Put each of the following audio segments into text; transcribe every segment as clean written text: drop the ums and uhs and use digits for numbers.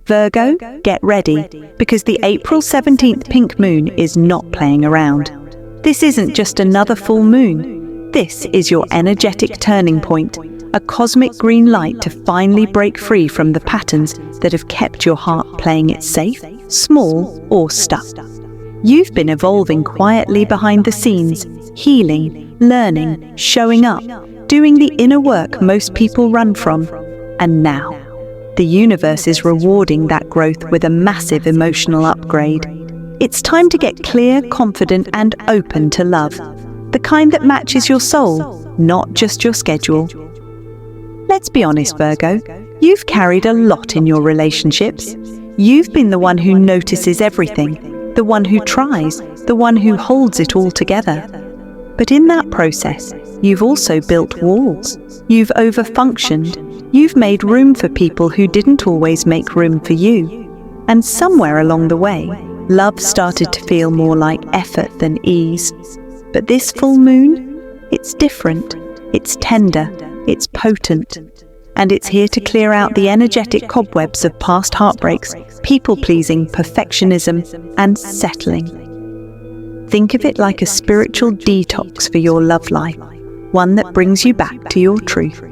Virgo, get ready, because the April 17th pink moon is not playing around. This isn't just another full moon. This is your energetic turning point, a cosmic green light to finally break free from the patterns that have kept your heart playing it safe, small, or stuck. You've been evolving quietly behind the scenes, healing, learning, showing up, doing the inner work most people run from. And now, the universe is rewarding that growth with a massive emotional upgrade. It's time to get clear, confident, and open to love. The kind that matches your soul, not just your schedule. Let's be honest, Virgo. You've carried a lot in your relationships. You've been the one who notices everything, the one who tries, the one who holds it all together. But in that process, you've also built walls. You've overfunctioned. You've made room for people who didn't always make room for you. And somewhere along the way, love started to feel more like effort than ease. But this full moon, it's different. It's tender. It's potent. And it's here to clear out the energetic cobwebs of past heartbreaks, people-pleasing, perfectionism, and settling. Think of it like a spiritual detox for your love life, one that brings you back to your truth.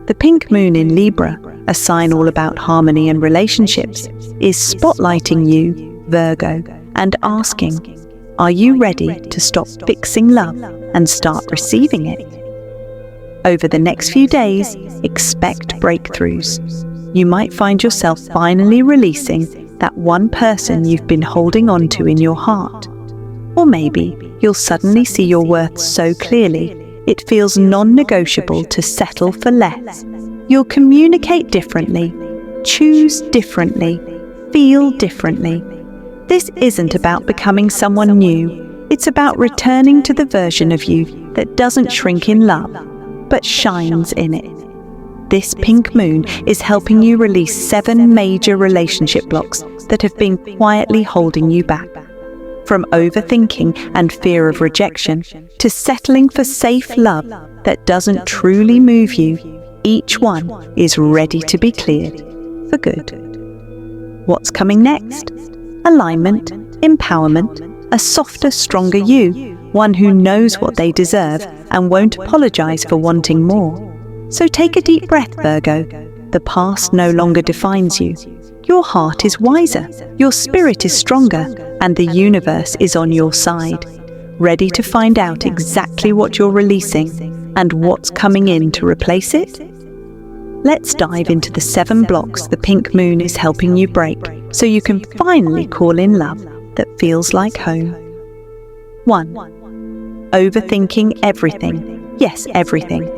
The pink moon in Libra, a sign all about harmony and relationships, is spotlighting you, Virgo, and asking, are you ready to stop fixing love and start receiving it? Over the next few days, expect breakthroughs. You might find yourself finally releasing that one person you've been holding on to in your heart. Or maybe you'll suddenly see your worth so clearly it feels non-negotiable to settle for less. You'll communicate differently, choose differently, feel differently. This isn't about becoming someone new. It's about returning to the version of you that doesn't shrink in love, but shines in it. This pink moon is helping you release 7 major relationship blocks that have been quietly holding you back. From overthinking and fear of rejection to settling for safe love that doesn't truly move you, each one is ready to be cleared for good. What's coming next? Alignment, empowerment, a softer, stronger you, one who knows what they deserve and won't apologize for wanting more. So take a deep breath, Virgo. The past no longer defines you. Your heart is wiser, your spirit is stronger, and the universe is on your side, ready to find out exactly what you're releasing and what's coming in to replace it. Let's dive into the 7 blocks the pink moon is helping you break, so you can finally call in love that feels like home. 1. Overthinking everything. Yes, everything.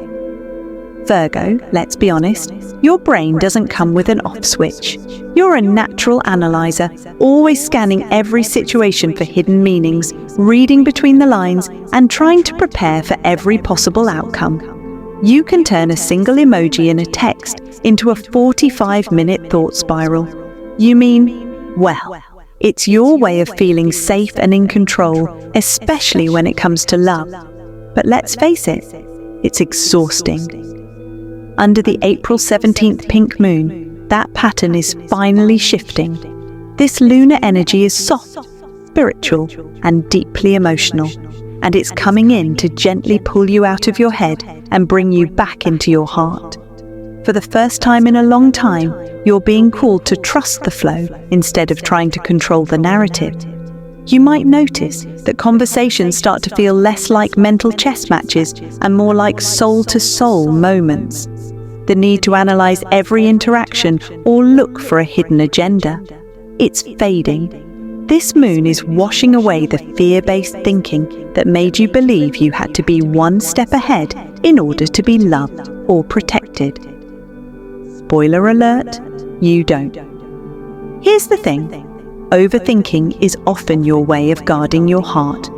Virgo, let's be honest, your brain doesn't come with an off switch. You're a natural analyzer, always scanning every situation for hidden meanings, reading between the lines, and trying to prepare for every possible outcome. You can turn a single emoji in a text into a 45-minute thought spiral. You mean, well, it's your way of feeling safe and in control, especially when it comes to love. But let's face it, it's exhausting. Under the April 17th pink moon, that pattern is finally shifting. This lunar energy is soft, spiritual, and deeply emotional, and it's coming in to gently pull you out of your head and bring you back into your heart. For the first time in a long time, you're being called to trust the flow instead of trying to control the narrative. You might notice that conversations start to feel less like mental chess matches and more like soul-to-soul moments. The need to analyze every interaction or look for a hidden agenda. It's fading. This moon is washing away the fear-based thinking that made you believe you had to be one step ahead in order to be loved or protected. Spoiler alert, you don't. Here's the thing. Overthinking is often your way of guarding your heart.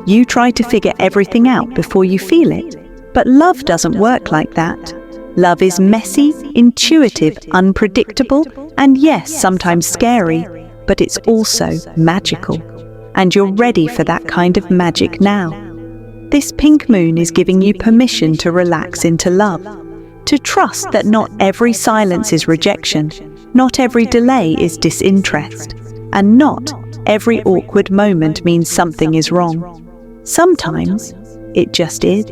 You try to figure everything out before you feel it, but love doesn't work like that. Love is messy, intuitive, unpredictable, and yes, sometimes scary, but it's also magical. And you're ready for that kind of magic now. This pink moon is giving you permission to relax into love, to trust that not every silence is rejection, Not every delay is disinterest, and not every awkward moment means something is wrong. Sometimes it just is.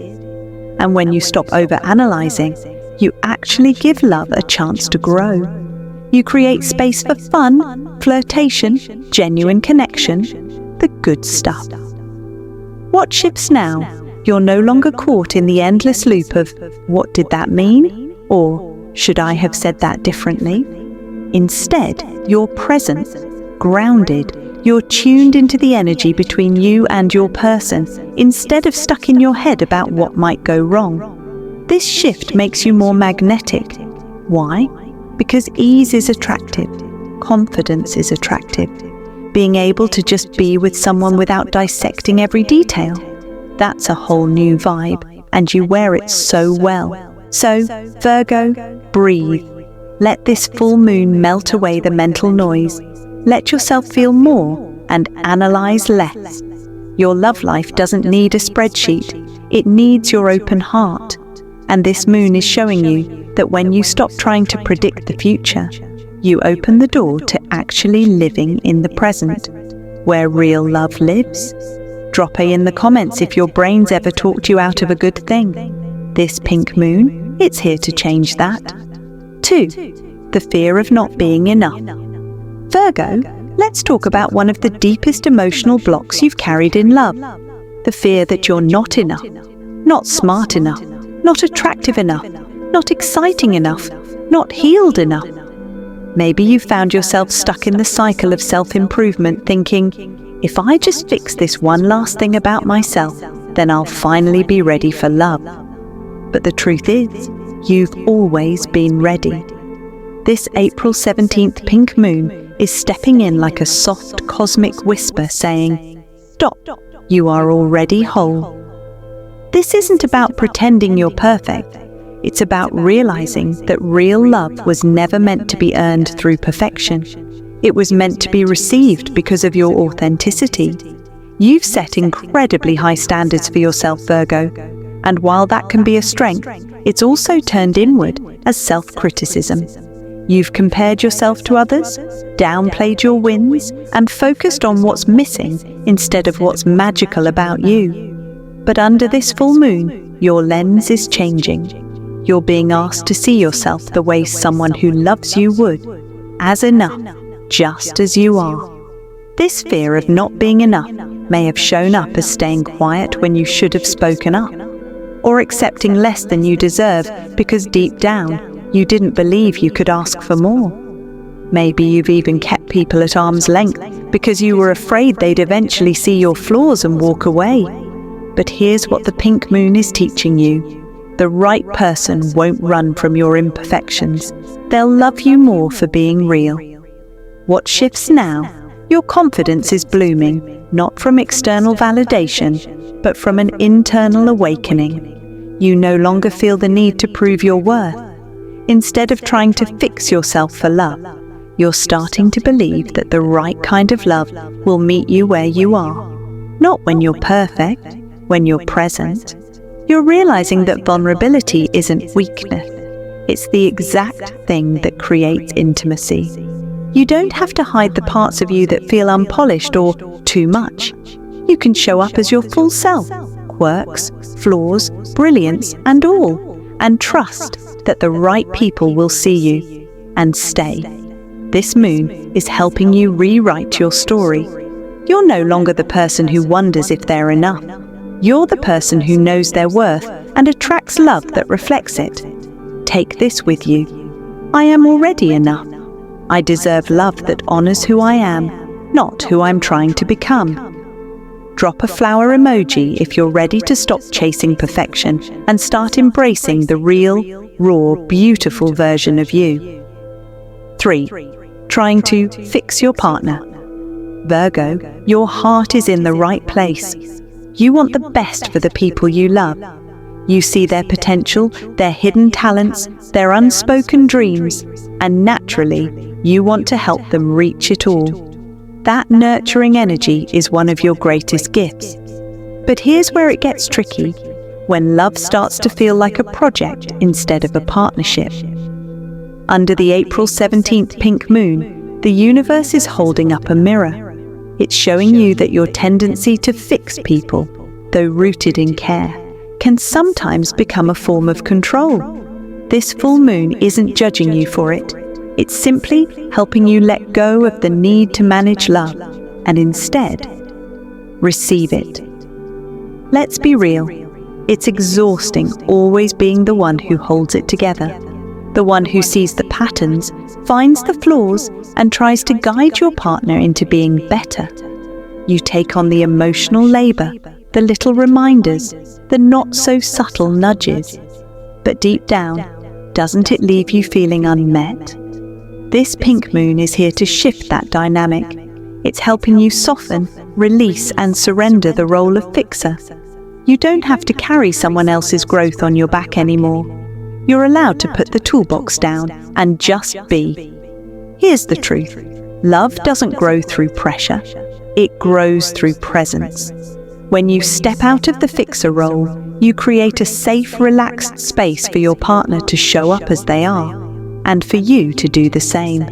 And when you stop over-analyzing, you actually give love a chance to grow. You create space for fun, flirtation, genuine connection, the good stuff. What shifts now? You're no longer caught in the endless loop of, what did that mean? Or, should I have said that differently? Instead, you're present, grounded. You're tuned into the energy between you and your person, instead of stuck in your head about what might go wrong. This shift makes you more magnetic. Why? Because ease is attractive. Confidence is attractive. Being able to just be with someone without dissecting every detail. That's a whole new vibe, and you wear it so well. So, Virgo, breathe. Let this full moon melt away the mental noise. Let yourself feel more and analyze less. Your love life doesn't need a spreadsheet. It needs your open heart. And this moon is showing you that when you stop trying to predict the future, you open the door to actually living in the present, where real love lives. Drop a in the comments if your brain's ever talked you out of a good thing. This pink moon, it's here to change that. 2. The fear of not being enough. Virgo, let's talk about one of the deepest emotional blocks you've carried in love. The fear that you're not enough, not smart enough, not attractive enough, not exciting enough, not healed enough. Maybe you found yourself stuck in the cycle of self-improvement, thinking, if I just fix this one last thing about myself, then I'll finally be ready for love. But the truth is, you've always been ready. This April 17th pink moon is stepping in like a soft cosmic whisper saying, stop, you are already whole. This isn't about pretending you're perfect. It's about realizing that real love was never meant to be earned through perfection. It was meant to be received because of your authenticity. You've set incredibly high standards for yourself, Virgo, and while that can be a strength, it's also turned inward as self-criticism. You've compared yourself to others, downplayed your wins, and focused on what's missing instead of what's magical about you. But under this full moon, your lens is changing. You're being asked to see yourself the way someone who loves you would, as enough, just as you are. This fear of not being enough may have shown up as staying quiet when you should have spoken up, or accepting less than you deserve because deep down, you didn't believe you could ask for more. Maybe you've even kept people at arm's length because you were afraid they'd eventually see your flaws and walk away. But here's what the pink moon is teaching you. The right person won't run from your imperfections. They'll love you more for being real. What shifts now? Your confidence is blooming, not from external validation, but from an internal awakening. You no longer feel the need to prove your worth. Instead of trying to fix yourself for love, you're starting to believe that the right kind of love will meet you where you are. Not when you're perfect, when you're present. You're realizing that vulnerability isn't weakness. It's the exact thing that creates intimacy. You don't have to hide the parts of you that feel unpolished or too much. You can show up as your full self, quirks, flaws, brilliance, and all, and trust that the right people will see you and stay. This moon is helping you rewrite your story. You're no longer the person who wonders if they're enough. You're the person who knows their worth and attracts love that reflects it. Take this with you. I am already enough. I deserve love that honors who I am, not who I'm trying to become. Drop a flower emoji if you're ready to stop chasing perfection and start embracing the real, raw, beautiful version of you. 3. Trying to fix your partner. Virgo, your heart is in the right place. You want the best for the people you love. You see their potential, their hidden talents, their unspoken dreams, and naturally, you want to help them reach it all. That nurturing energy is one of your greatest gifts. But here's where it gets tricky, when love starts to feel like a project instead of a partnership. Under the April 17th pink moon, the universe is holding up a mirror. It's showing you that your tendency to fix people, though rooted in care, can sometimes become a form of control. This full moon isn't judging you for it. It's simply helping you let go of the need to manage love and instead receive it. Let's be real. It's exhausting always being the one who holds it together, the one who sees the patterns, finds the flaws, and tries to guide your partner into being better. You take on the emotional labor, the little reminders, the not-so-subtle nudges. But deep down, doesn't it leave you feeling unmet? This pink moon is here to shift that dynamic. It's helping you soften, release, and surrender the role of fixer. You don't have to carry someone else's growth on your back anymore. You're allowed to put the toolbox down and just be. Here's the truth. Love doesn't grow through pressure. It grows through presence. When you step out of the fixer role, you create a safe, relaxed space for your partner to show up as they are, and for you to do the same.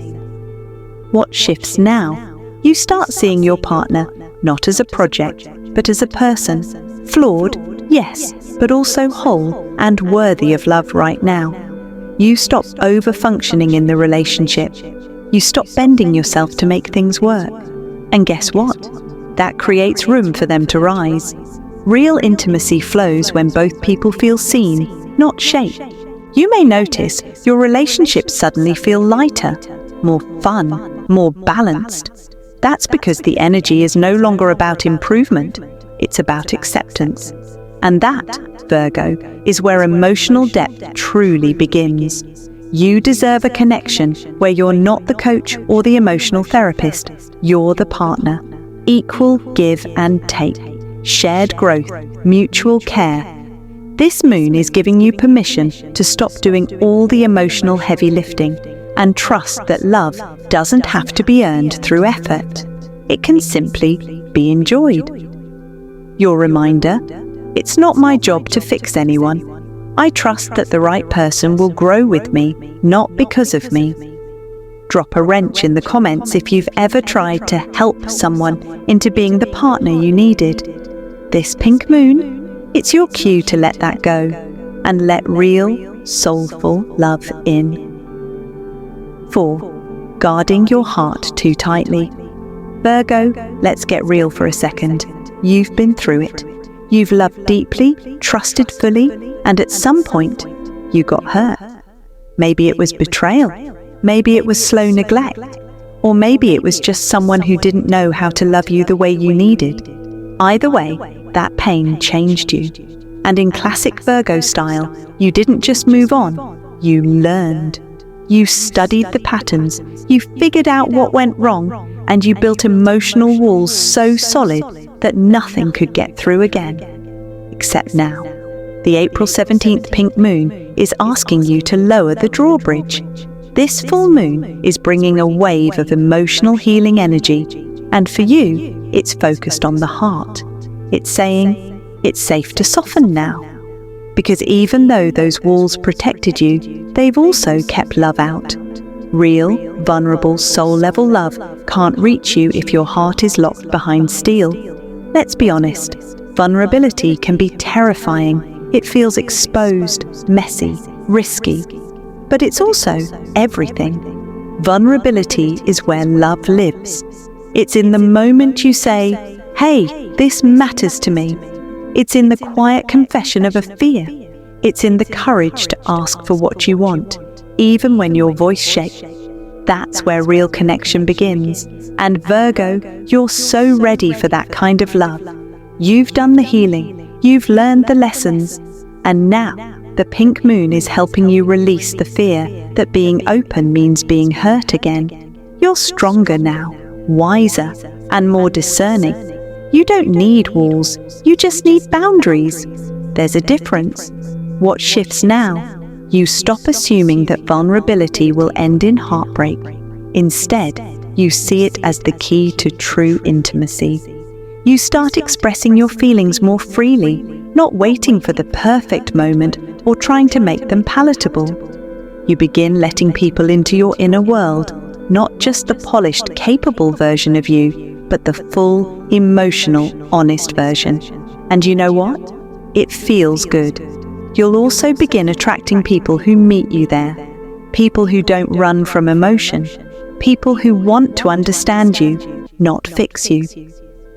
What shifts now? You start seeing your partner not as a project, but as a person. Flawed, yes, but also whole and worthy of love right now. You stop over-functioning in the relationship. You stop bending yourself to make things work. And guess what? That creates room for them to rise. Real intimacy flows when both people feel seen, not shaped. You may notice your relationships suddenly feel lighter, more fun, more balanced. That's because the energy is no longer about improvement, it's about acceptance. And that, Virgo, is where emotional depth truly begins. You deserve a connection where you're not the coach or the emotional therapist, you're the partner. Equal give and take, shared growth, mutual care. This moon is giving you permission to stop doing all the emotional heavy lifting and trust that love doesn't have to be earned through effort. It can simply be enjoyed. Your reminder: it's not my job to fix anyone. I trust that the right person will grow with me, not because of me. Drop a wrench in the comments if you've ever tried to help someone into being the partner you needed. This pink moon, it's your cue to let that go and let real, soulful love in. 4. Guarding your heart too tightly. Virgo, let's get real for a second. You've been through it. You've loved deeply, trusted fully, and at some point, you got hurt. Maybe it was betrayal. Maybe it was slow neglect. Or maybe it was just someone who didn't know how to love you the way you needed. Either way, that pain changed you. And in classic Virgo style, you didn't just move on, you learned. You studied the patterns, you figured out what went wrong, and you built emotional walls so solid that nothing could get through again. Except now. The April 17th pink moon is asking you to lower the drawbridge. This full moon is bringing a wave of emotional healing energy, and for you, it's focused on the heart. It's saying, it's safe to soften now. Because even though those walls protected you, they've also kept love out. Real, vulnerable, soul-level love can't reach you if your heart is locked behind steel. Let's be honest, vulnerability can be terrifying. It feels exposed, messy, risky. But it's also everything. Vulnerability is where love lives. It's in the moment you say, "Hey, this matters to me." It's in the quiet confession of a fear. It's in the courage to ask for what you want, even when your voice shakes. That's where real connection begins. And Virgo, you're so ready for that kind of love. You've done the healing, you've learned the lessons, and now the pink moon is helping you release the fear that being open means being hurt again. You're stronger now, wiser, and more discerning. You don't need walls, you just need boundaries. There's a difference. What shifts now? You stop assuming that vulnerability will end in heartbreak. Instead, you see it as the key to true intimacy. You start expressing your feelings more freely, not waiting for the perfect moment or trying to make them palatable. You begin letting people into your inner world, not just the polished, capable version of you, but the full, emotional, honest version. And you know what? It feels good. You'll also begin attracting people who meet you there. People who don't run from emotion. People who want to understand you, not fix you.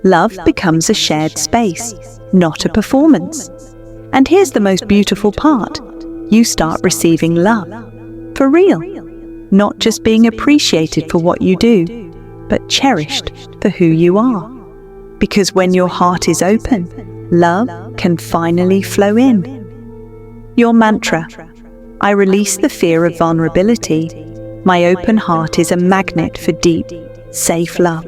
Love becomes a shared space, not a performance. And here's the most beautiful part. You start receiving love. For real. Not just being appreciated for what you do, but cherished for who you are. Because when your heart is open, love can finally flow in. Your mantra: I release the fear of vulnerability. My open heart is a magnet for deep, safe love.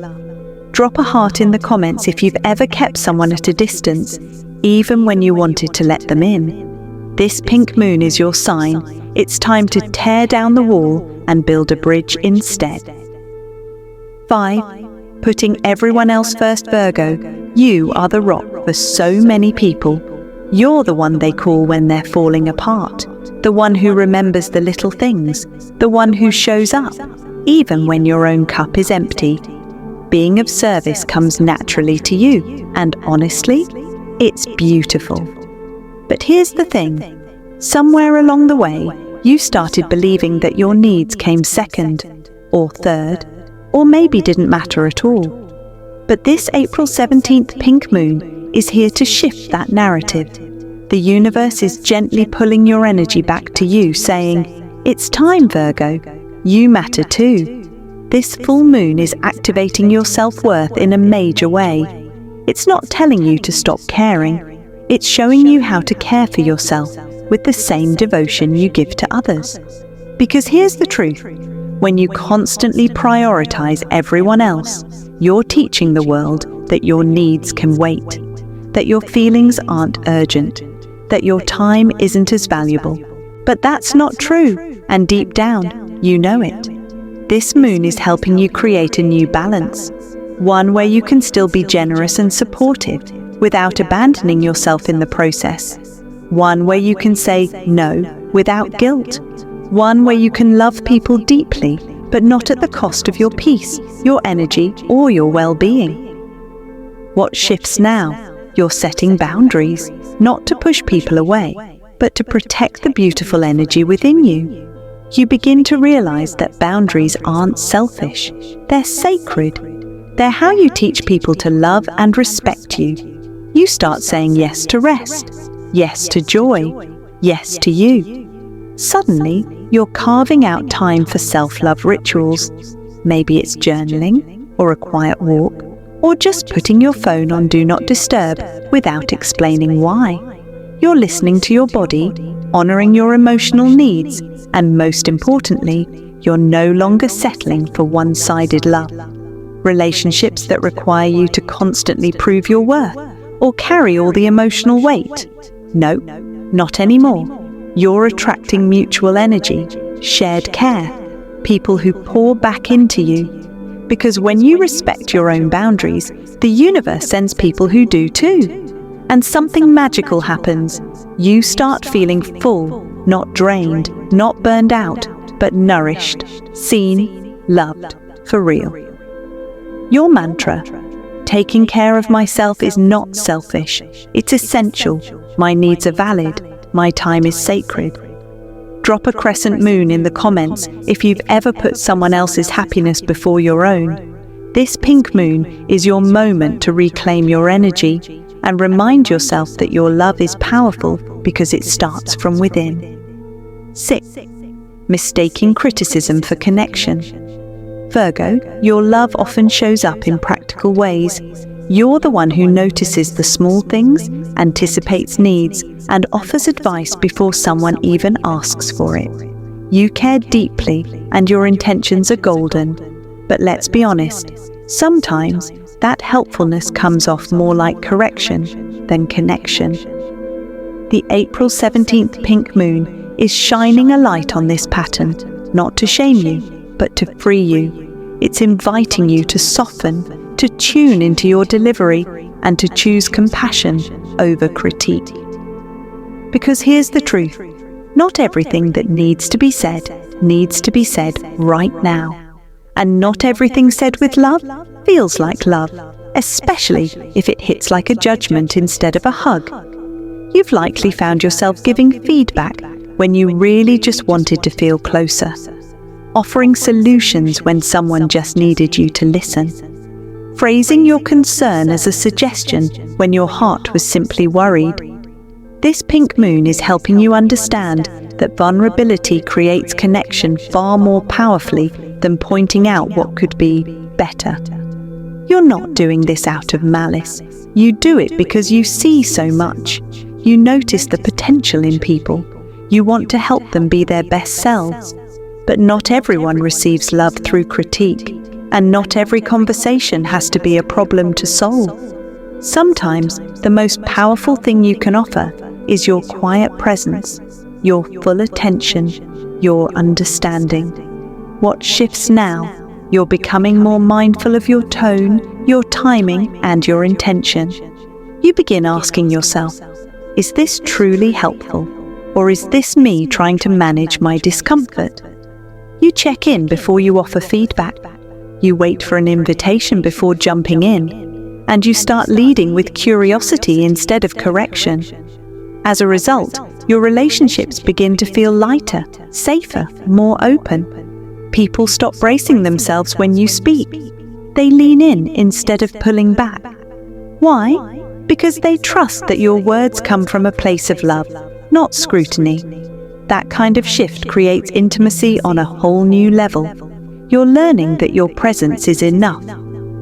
Drop a heart in the comments if you've ever kept someone at a distance, even when you wanted to let them in. This pink moon is your sign. It's time to tear down the wall and build a bridge instead. 5. Putting everyone else first, Virgo. You are the rock for so many people. You're the one they call when they're falling apart. The one who remembers the little things. The one who shows up, even when your own cup is empty. Being of service comes naturally to you, and honestly, it's beautiful. But here's the thing. Somewhere along the way, you started believing that your needs came second, or third, or maybe didn't matter at all. But this April 17th pink moon is here to shift that narrative. The universe is gently pulling your energy back to you, saying, "It's time, Virgo. You matter too." This full moon is activating your self-worth in a major way. It's not telling you to stop caring. It's showing you how to care for yourself with the same devotion you give to others. Because here's the truth. When you constantly prioritize everyone else, you're teaching the world that your needs can wait, that your feelings aren't urgent, that your time isn't as valuable. But that's not true, and deep down, you know it. This moon is helping you create a new balance, one where you can still be generous and supportive without abandoning yourself in the process, one where you can say no without guilt, one where you can love people deeply but not at the cost of your peace, your energy, or your well-being. What shifts now? You're setting boundaries, not to push people away, but to protect the beautiful energy within you. You begin to realize that boundaries aren't selfish, they're sacred. They're how you teach people to love and respect you. You start saying yes to rest, yes to joy, yes to you. Suddenly, you're carving out time for self-love rituals. Maybe it's journaling, or a quiet walk, or just putting your phone on Do Not Disturb without explaining why. You're listening to your body, honoring your emotional needs, and most importantly, you're no longer settling for one-sided love. Relationships that require you to constantly prove your worth or carry all the emotional weight. No, not anymore. You're attracting mutual energy, shared care, people who pour back into you. Because when you respect your own boundaries, the universe sends people who do too. And something magical happens. You start feeling full, not drained, not burned out, but nourished, seen, loved, for real. Your mantra: taking care of myself is not selfish. It's essential. My needs are valid. My time is sacred. Drop a crescent moon in the comments if you've ever put someone else's happiness before your own. This pink moon is your moment to reclaim your energy and remind yourself that your love is powerful because it starts from within. 6. Mistaking criticism for connection. Virgo, your love often shows up in practical ways. You're the one who notices the small things, anticipates needs, and offers advice before someone even asks for it. You care deeply, and your intentions are golden. But let's be honest, sometimes that helpfulness comes off more like correction than connection. The April 17th pink moon is shining a light on this pattern, not to shame you, but to free you. It's inviting you to soften, to tune into your delivery, and to choose compassion over critique. Because here's the truth. Not everything that needs to be said right now. And not everything said with love feels like love, especially if it hits like a judgment instead of a hug. You've likely found yourself giving feedback when you really just wanted to feel closer, offering solutions when someone just needed you to listen, phrasing your concern as a suggestion when your heart was simply worried. This pink moon is helping you understand that vulnerability creates connection far more powerfully than pointing out what could be better. You're not doing this out of malice. You do it because you see so much. You notice the potential in people. You want to help them be their best selves. But not everyone receives love through critique, and not every conversation has to be a problem to solve. Sometimes the most powerful thing you can offer is your quiet presence, your full attention, your understanding. What shifts now? You're becoming more mindful of your tone, your timing, and your intention. You begin asking yourself, is this truly helpful? Or is this me trying to manage my discomfort? You check in before you offer feedback. You wait for an invitation before jumping in. And you start leading with curiosity instead of correction. As a result, your relationships begin to feel lighter, safer, more open. People stop bracing themselves when you speak. They lean in instead of pulling back. Why? Because they trust that your words come from a place of love, not scrutiny. That kind of shift creates intimacy on a whole new level. You're learning that your presence is enough.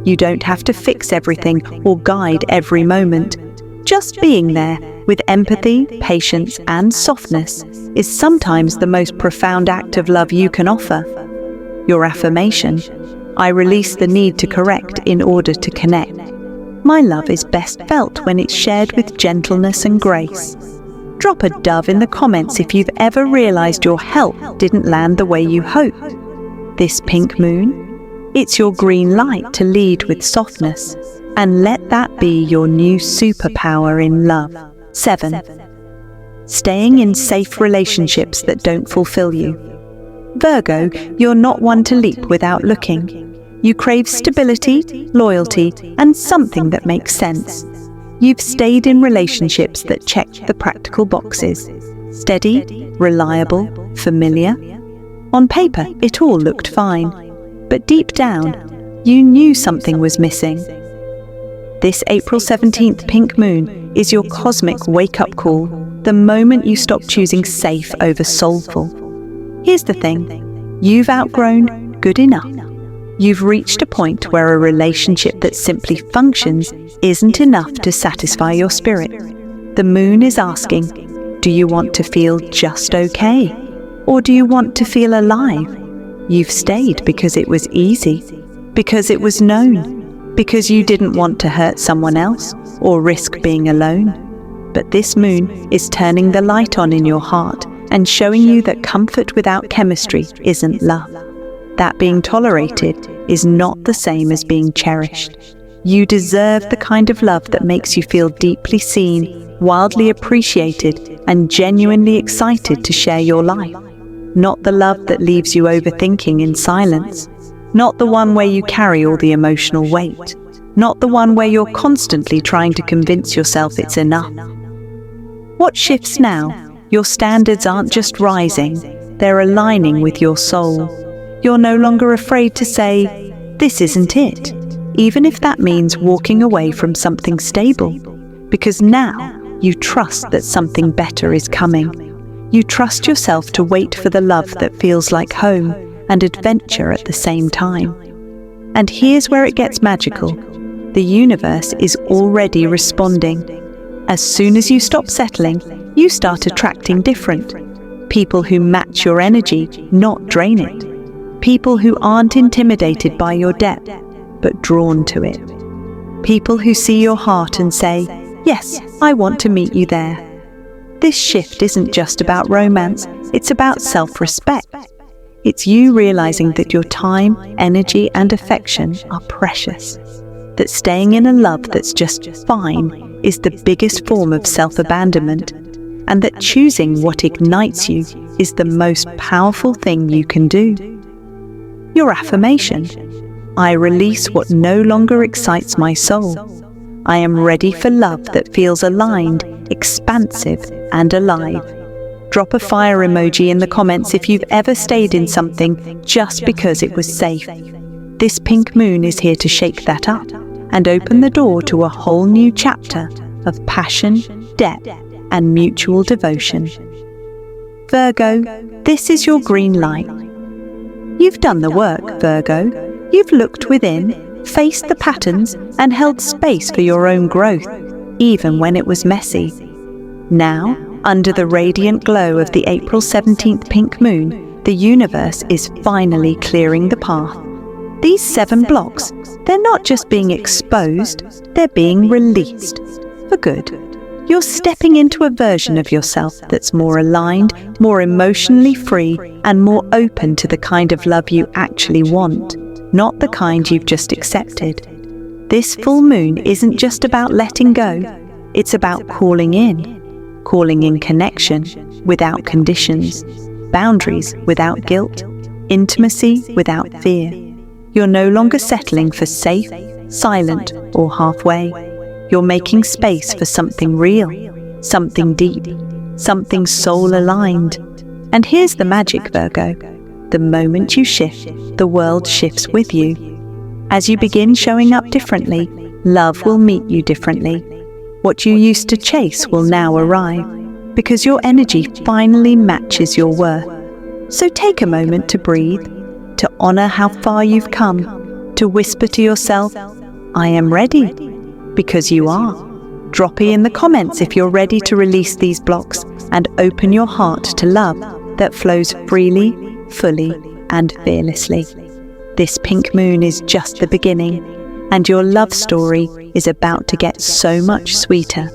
You don't have to fix everything or guide every moment. Just being there with empathy, patience, and softness is sometimes the most profound act of love you can offer. Your affirmation, I release the need to correct in order to connect. My love is best felt when it's shared with gentleness and grace. Drop a dove in the comments if you've ever realized your help didn't land the way you hoped. This pink moon, it's your green light to lead with softness, and let that be your new superpower in love. 7. Staying in safe relationships that don't fulfill you. Virgo, you're not one to leap without looking. You crave stability, loyalty, and something that makes sense. You've stayed in relationships that check the practical boxes. Steady, reliable, familiar. On paper, it all looked fine. But deep down, you knew something was missing. This April 17th pink moon is your cosmic wake-up call, the moment you stop choosing safe over soulful. Here's the thing, you've outgrown good enough. You've reached a point where a relationship that simply functions isn't enough to satisfy your spirit. The moon is asking, do you want to feel just okay? Or do you want to feel alive? You've stayed because it was easy, because it was known, because you didn't want to hurt someone else or risk being alone. But this moon is turning the light on in your heart and showing you that comfort without chemistry isn't love. That being tolerated is not the same as being cherished. You deserve the kind of love that makes you feel deeply seen, wildly appreciated, and genuinely excited to share your life. Not the love that leaves you overthinking in silence. Not the one where you carry all the emotional weight. Not the one where you're constantly trying to convince yourself it's enough. What shifts now? Your standards aren't just rising, they're aligning with your soul. You're no longer afraid to say, this isn't it, even if that means walking away from something stable. Because now you trust that something better is coming. You trust yourself to wait for the love that feels like home and adventure at the same time. And here's where it gets magical. The universe is already responding. As soon as you stop settling, you start attracting different. People who match your energy, not drain it. People who aren't intimidated by your depth, but drawn to it. People who see your heart and say, yes, I want to meet you there. This shift isn't just about romance, it's about self-respect. It's you realizing that your time, energy, and affection are precious. That staying in a love that's just fine is the biggest form of self-abandonment. and that choosing what ignites you is the most powerful thing you can do. Your affirmation: I release what no longer excites my soul. I am ready for love that feels aligned, expansive, and alive. Drop a fire emoji in the comments if you've ever stayed in something just because it was safe. This pink moon is here to shake that up and open the door to a whole new chapter of passion, depth, and mutual devotion. Virgo, this is your green light. You've done the work, Virgo. You've looked within, faced the patterns, and held space for your own growth, even when it was messy. Now, under the radiant glow of the April 17th pink moon, the universe is finally clearing the path. These 7 blocks, they're not just being exposed, they're being released. For good. You're stepping into a version of yourself that's more aligned, more emotionally free, and more open to the kind of love you actually want, not the kind you've just accepted. This full moon isn't just about letting go, it's about calling in connection without conditions, boundaries without guilt, intimacy without fear. You're no longer settling for safe, silent, or halfway. You're making space for something real, something deep, something soul-aligned. And here's the magic, Virgo. The moment you shift, the world shifts with you. As you begin showing up differently, love will meet you differently. What you used to chase will now arrive, because your energy finally matches your worth. So take a moment to breathe, to honor how far you've come, to whisper to yourself, I am ready, because you are. Drop it in the comments if you're ready to release these blocks and open your heart to love that flows freely, fully, and fearlessly. This pink moon is just the beginning, and your love story is about to get so much sweeter.